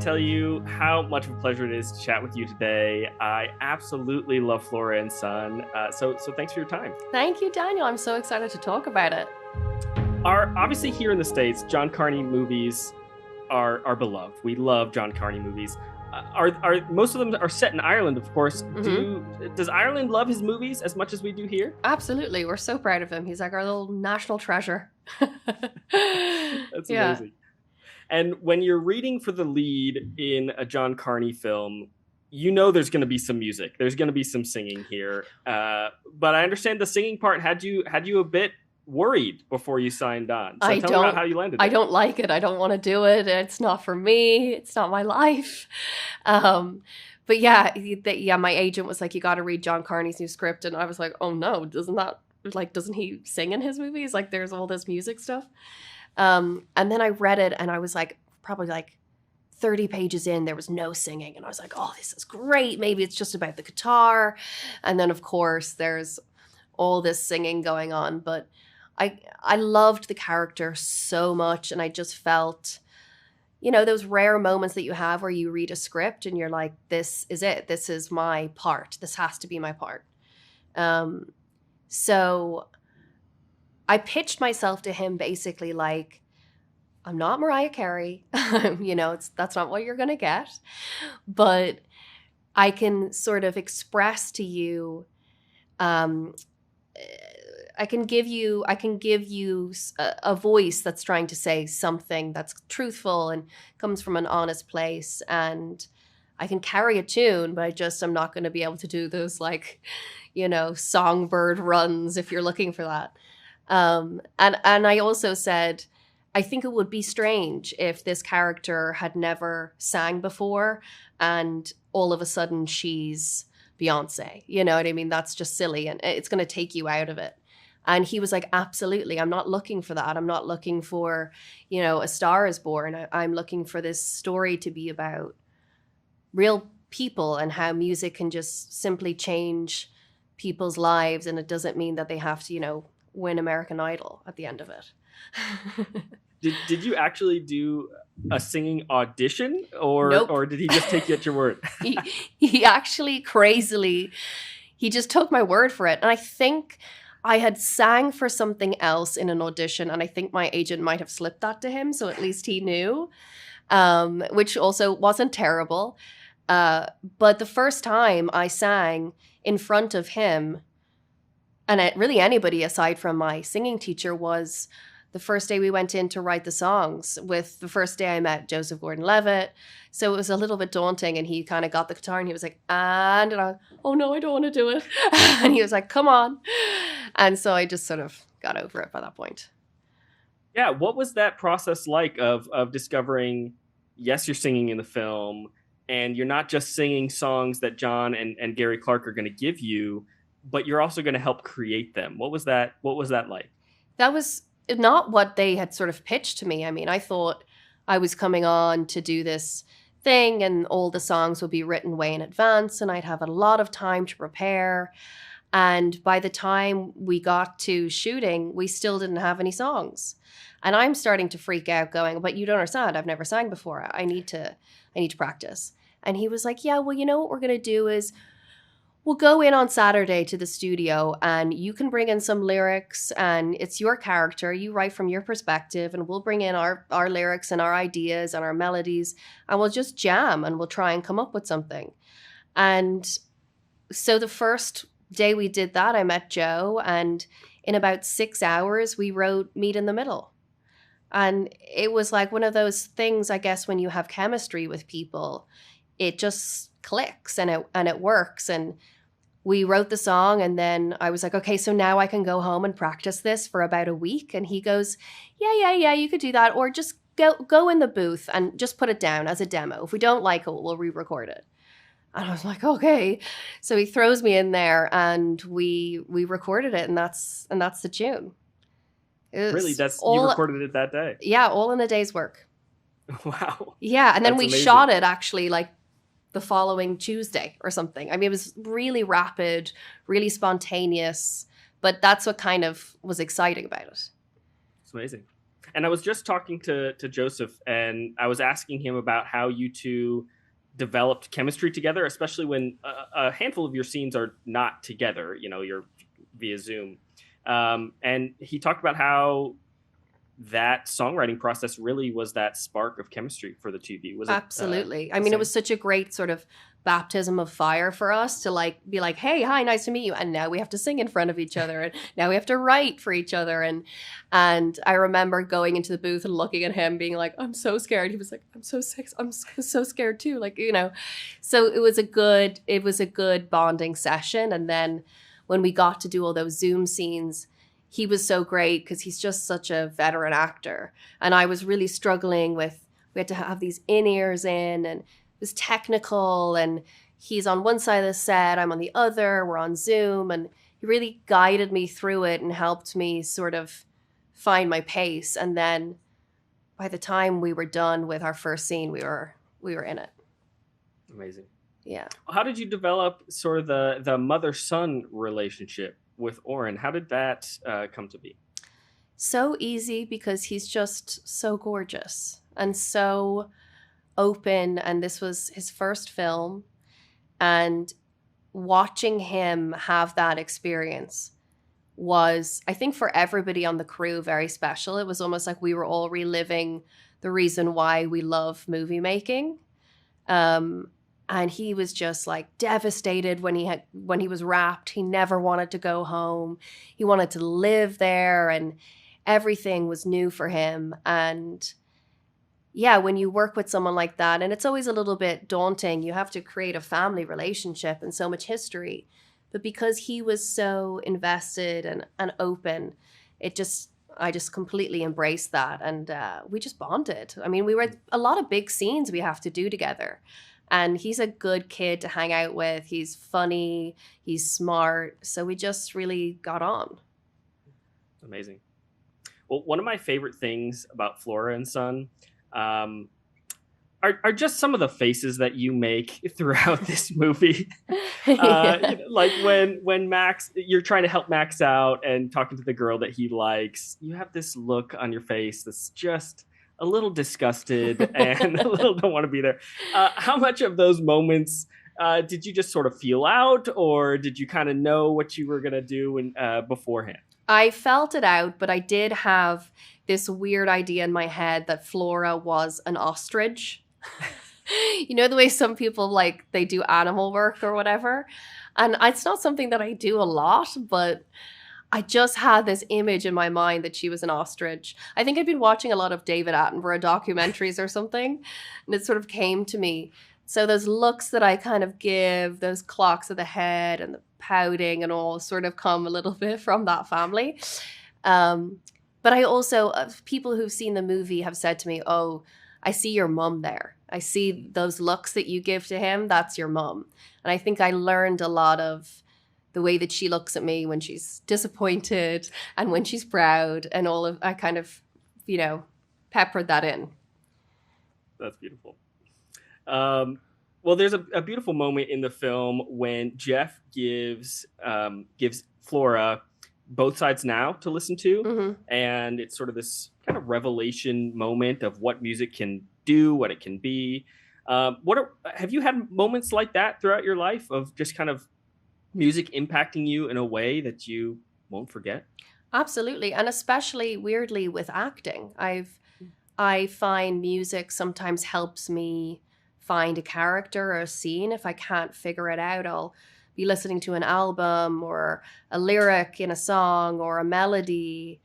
tell you how much of a pleasure it is to chat with you today. I absolutely love Flora and Son. So thanks for your time. Thank you, Daniel. I'm so excited to talk about it. Obviously here in the States, John Carney movies are beloved. We love John Carney movies. Are most of them are set in Ireland, of course. Does Ireland love his movies as much as we do here? Absolutely. We're so proud of him. He's like our little national treasure. That's amazing. And when you're reading for the lead in a John Carney film, you know there's going to be some music. There's going to be some singing here. But I understand the singing part had you a bit worried before you signed on. So tell me about how you landed it. I don't like it. I don't want to do it. It's not for me. It's not my life. But yeah, my agent was like, you got to read John Carney's new script. And I was like, oh no, doesn't he sing in his movies? Like there's all this music stuff. And then I read it and I was like, probably like 30 pages in, there was no singing. And I was like, oh, this is great. Maybe it's just about the guitar. And then of course there's all this singing going on. But I loved the character so much. And I just felt, those rare moments that you have where you read a script and you're like, this is it. This is my part. This has to be my part. So I pitched myself to him basically like, I'm not Mariah Carey. That's not what you're going to get. But I can sort of express to you, I can give you a voice that's trying to say something that's truthful and comes from an honest place. And I can carry a tune, but I'm not going to be able to do those songbird runs if you're looking for that. And I also said, I think it would be strange if this character had never sang before and all of a sudden she's Beyonce. You know what I mean? That's just silly and it's going to take you out of it. And he was like, absolutely. I'm not looking for that. I'm not looking for, A Star is Born. I'm looking for this story to be about real people and how music can just simply change people's lives. And it doesn't mean that they have to, win American Idol at the end of it. Did you actually do a singing audition or Nope. Or did he just take you at your word? He actually crazily, he just took my word for it. And I think I had sang for something else in an audition, and I think my agent might have slipped that to him, so at least he knew, which also wasn't terrible. But the first time I sang in front of him, and really anybody aside from my singing teacher, was the first day we went in to write the songs. With the first day I met Joseph Gordon-Levitt. So it was a little bit daunting, and he kind of got the guitar and he was like, and I was, oh no, I don't want to do it. And he was like, come on. And so I just sort of got over it by that point. Yeah. What was that process like of discovering, yes, you're singing in the film and you're not just singing songs that John and Gary Clark are going to give you, but you're also going to help create them. What was that like? That was not what they had sort of pitched to me. I mean, I thought I was coming on to do this thing and all the songs would be written way in advance and I'd have a lot of time to prepare. And by the time we got to shooting, we still didn't have any songs. And I'm starting to freak out going, but you don't understand. I've never sang before. I need to practice. And he was like, yeah, well, what we're going to do is we'll go in on Saturday to the studio and you can bring in some lyrics and it's your character. You write from your perspective and we'll bring in our lyrics and our ideas and our melodies and we'll just jam and we'll try and come up with something. And so the first day we did that, I met Joe and in about 6 hours we wrote Meet in the Middle. And it was like one of those things, I guess, when you have chemistry with people, it just clicks and it works. And we wrote the song and then I was like, okay, so now I can go home and practice this for about a week. And he goes, yeah, you could do that. Or just go in the booth and just put it down as a demo. If we don't like it, we'll re-record it. And I was like, okay. So he throws me in there and we recorded it and that's the tune. Really? You recorded it that day? Yeah, all in a day's work. Wow. Yeah, and then That's we amazing. shot it actually like the following Tuesday or something. I mean, it was really rapid, really spontaneous, but that's what kind of was exciting about it. It's amazing. And I was just talking to Joseph, and I was asking him about how you two developed chemistry together, especially when a handful of your scenes are not together. You know, you're via Zoom, and he talked about how that songwriting process really was that spark of chemistry for the two of you. Was it Absolutely. I mean, it was such a great sort of baptism of fire for us to like be like, hey, hi, nice to meet you. And now we have to sing in front of each other, and now we have to write for each other. And I remember going into the booth and looking at him being like, I'm so scared. He was like, I'm so sick. I'm so scared too. Like, you know, so it was a good bonding session. And then when we got to do all those Zoom scenes, he was so great because he's just such a veteran actor. And I was really struggling with, we had to have these in-ears in, and it was technical, and he's on one side of the set, I'm on the other, we're on Zoom, and he really guided me through it and helped me sort of find my pace. And then by the time we were done with our first scene, we were in it. Amazing. Yeah. How did you develop sort of the mother-son relationship with Oren? How did that come to be? So easy, because he's just so gorgeous and so open. And this was his first film. And watching him have that experience was, I think, for everybody on the crew, very special. It was almost like we were all reliving the reason why we love movie making. And he was just like devastated when he was wrapped. He never wanted to go home. He wanted to live there, and everything was new for him. And yeah, when you work with someone like that, and it's always a little bit daunting, you have to create a family relationship and so much history. But because he was so invested and open, I just completely embraced that. And we just bonded. I mean, we were a lot of big scenes we have to do together. And he's a good kid to hang out with. He's funny. He's smart. So we just really got on. Amazing. Well, one of my favorite things about Flora and Son are just some of the faces that you make throughout this movie. Yeah. Like when Max, you're trying to help Max out and talking to the girl that he likes, you have this look on your face that's just a little disgusted and a little don't want to be there. How much of those moments did you just sort of feel out, or did you kind of know what you were going to do beforehand? I felt it out, but I did have this weird idea in my head that Flora was an ostrich. You know, the way some people, like, they do animal work or whatever. And it's not something that I do a lot, but I just had this image in my mind that she was an ostrich. I think I'd been watching a lot of David Attenborough documentaries or something, and it sort of came to me. So those looks that I kind of give, those clocks of the head and the pouting and all, sort of come a little bit from that family. But I also, people who've seen the movie have said to me, oh, I see your mum there. I see those looks that you give to him. That's your mum. And I think I learned a lot of the way that she looks at me when she's disappointed and when she's proud, and I kind of, you know, peppered that in. That's beautiful. Well, there's a beautiful moment in the film when Jeff gives Flora Both Sides Now to listen to. Mm-hmm. And it's sort of this kind of revelation moment of what music can do, what it can be. Have you had moments like that throughout your life, of just kind of music impacting you in a way that you won't forget? Absolutely. And especially weirdly with acting. I find music sometimes helps me find a character or a scene. If I can't figure it out, I'll be listening to an album or a lyric in a song or a melody,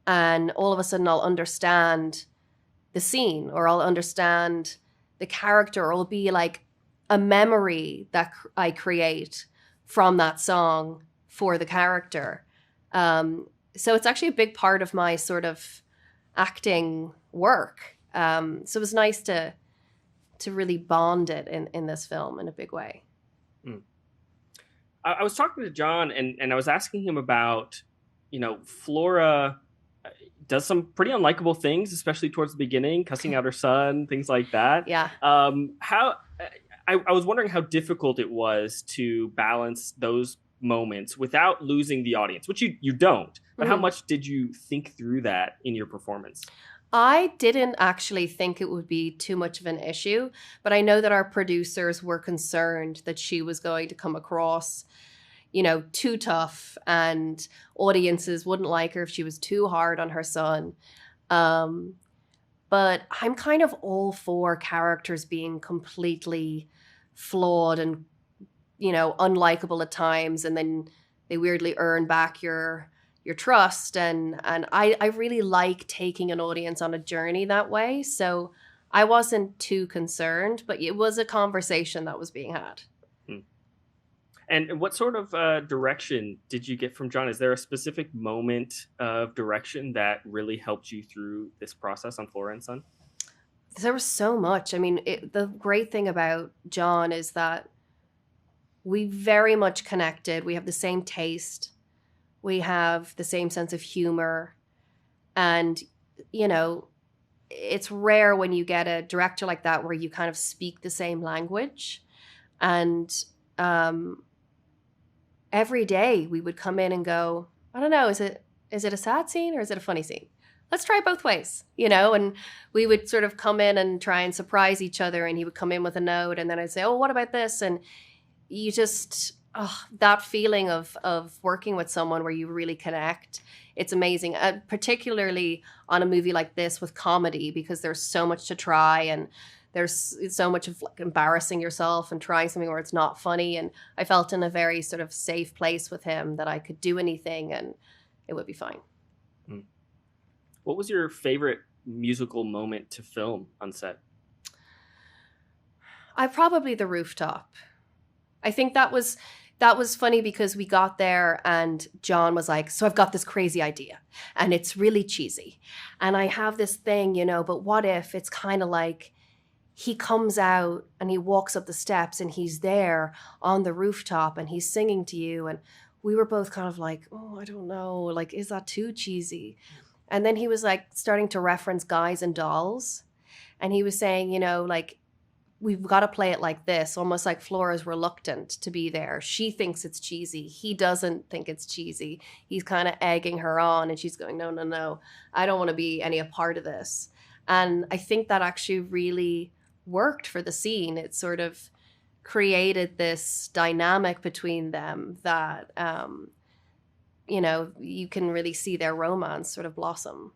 and all of a sudden I'll understand the scene, or I'll understand the character, or it'll be like a memory that I create from that song for the character. So it's actually a big part of my sort of acting work. So it was nice to really bond it in this film in a big way. I was talking to John, and I was asking him about, Flora does some pretty unlikable things, especially towards the beginning, cussing out her son, things like that. Yeah. I was wondering how difficult it was to balance those moments without losing the audience, which you don't, but how Mhm. much did you think through that in your performance? I didn't actually think it would be too much of an issue, but I know that our producers were concerned that she was going to come across, too tough, and audiences wouldn't like her if she was too hard on her son. Um, but I'm kind of all for characters being completely flawed and, unlikable at times, and then they weirdly earn back your trust. And I really like taking an audience on a journey that way. So I wasn't too concerned, but it was a conversation that was being had. And what sort of direction did you get from John? Is there a specific moment of direction that really helped you through this process on Flora and Son? There was so much. I mean, the great thing about John is that we very much connected. We have the same taste. We have the same sense of humor. And, it's rare when you get a director like that where you kind of speak the same language. And every day we would come in and go, I don't know, is it a sad scene or is it a funny scene? Let's try both ways, and we would sort of come in and try and surprise each other, and he would come in with a note, and then I'd say, oh, what about this? And you just, that feeling of working with someone where you really connect, it's amazing, particularly on a movie like this with comedy, because there's so much to try, and there's so much of like embarrassing yourself and trying something where it's not funny. And I felt in a very sort of safe place with him that I could do anything and it would be fine. What was your favorite musical moment to film on set? Probably the rooftop. I think that was funny because we got there and John was like, so I've got this crazy idea and it's really cheesy. And I have this thing, but what if it's kind of like he comes out and he walks up the steps and he's there on the rooftop and he's singing to you. And we were both kind of like, oh, I don't know. Like, is that too cheesy? And then he was like starting to reference Guys and Dolls. And he was saying, like, we've got to play it like this, almost like Flora's reluctant to be there. She thinks it's cheesy. He doesn't think it's cheesy. He's kind of egging her on and she's going, no, I don't want to be any a part of this. And I think that actually really worked for the scene. It sort of created this dynamic between them that, you can really see their romance sort of blossom.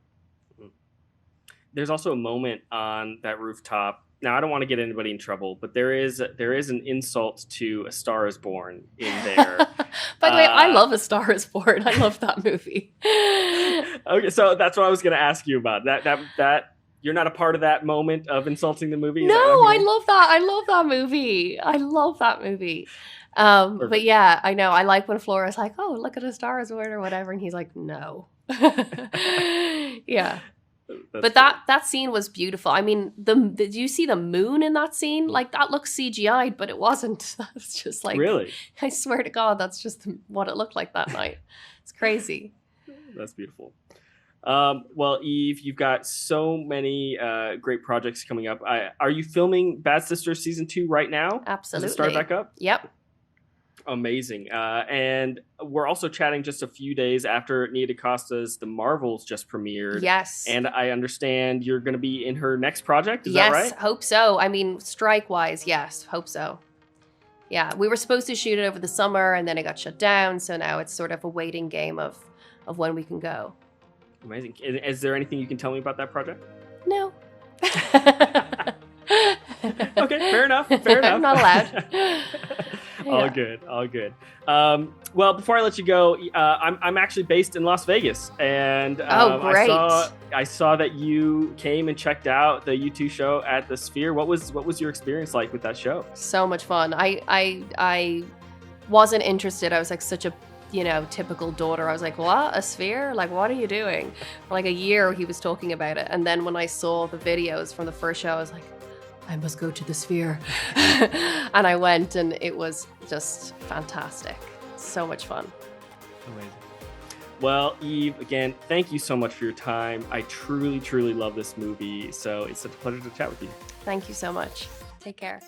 There's also a moment on that rooftop. Now, I don't want to get anybody in trouble, but there is an insult to A Star Is Born in there. By the way, I love A Star Is Born. I love that movie. Okay, so that's what I was going to ask you about. That you're not a part of that moment of insulting the movie? No, I love that. I love that movie. I love that movie. But yeah, I know. I like when Flora's like, oh, look at A Star Is Born or whatever. And he's like, no. Yeah. But that scene was beautiful. I mean, did you see the moon in that scene? Like, that looks CGI'd, but it wasn't. That's just like, really? I swear to God, that's just what it looked like that night. It's crazy. That's beautiful. Well, Eve, you've got so many great projects coming up. Are you filming Bad Sisters Season 2 right now? Absolutely. Does it start back up? Yep. Amazing. And we're also chatting just a few days after Nia DaCosta's The Marvels just premiered. Yes. And I understand you're going to be in her next project. Is that right? Yes, hope so. I mean, strike-wise, yes, hope so. Yeah, we were supposed to shoot it over the summer and then it got shut down. So now it's sort of a waiting game of when we can go. Amazing. Is there anything you can tell me about that project? No. Okay, fair enough. I'm not allowed. All good. Well, before I let you go, I'm actually based in Las Vegas, and oh, great! I saw that you came and checked out the U2 show at the Sphere. What was your experience like with that show? So much fun. I wasn't interested. I was like such a typical daughter. I was like, what? A Sphere? Like, what are you doing? For like a year, he was talking about it, and then when I saw the videos from the first show, I was like, I must go to the Sphere. And I went and it was just fantastic. So much fun. Amazing. Well, Eve, again, thank you so much for your time. I truly, truly love this movie. So it's such a pleasure to chat with you. Thank you so much. Take care.